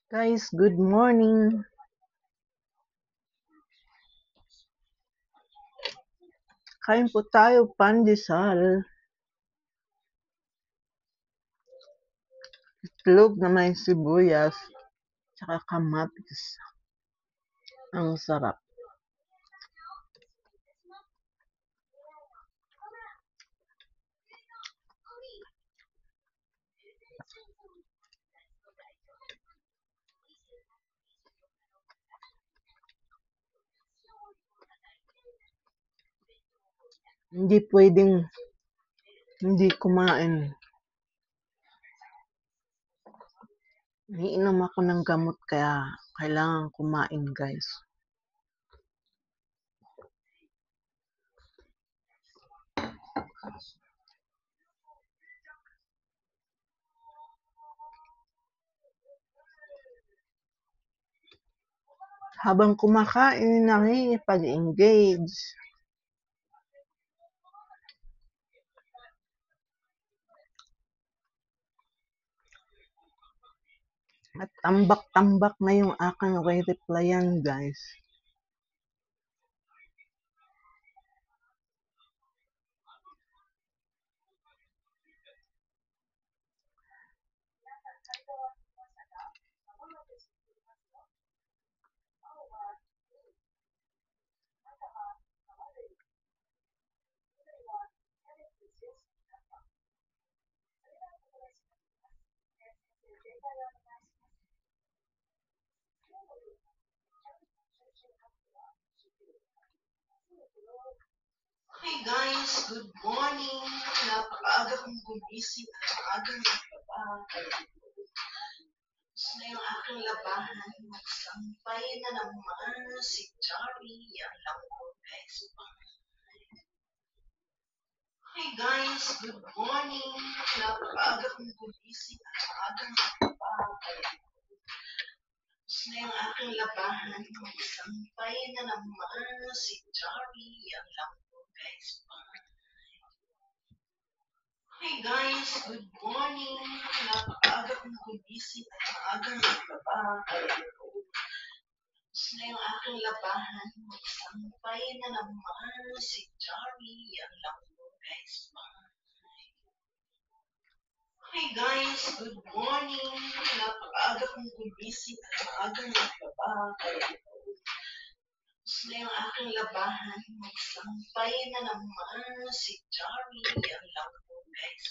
Guys, good morning. Kain po tayo pandesal, itlog na may sibuyas, tsaka kamatis. Ang sarap. Hindi pwedeng hindi kumain. Iniinom ako ng gamot kaya kailangan kumain, guys. Habang kumakain, nakikipag-engage. At tambak-tambak na yung aking re-replyan, guys. Hey guys, good morning. Napakaaga kong gumising at maaga nagtrabaho. Tapos na yung aking labahan. Magsampay na naman si Jari. Yan lang po guys. Hey guys, good morning. Napakaaga kong gumising at maaga nagtrabaho. Tapos na yung aking labahan. Magsampay na naman si Jari. Yan lang po guys. Hey guys, good morning. Napakaaga kong gumising at maaga nagtrabaho. Tapos na yung aking labahan. Magsampay na naman si Jari. Yan lang po guys. Hey guys, good morning. Napakaaga kong gumising at maaga nagtrabaho. Tapos na yung aking labahan. Magsampay na naman si Jari. Yan lang po guys.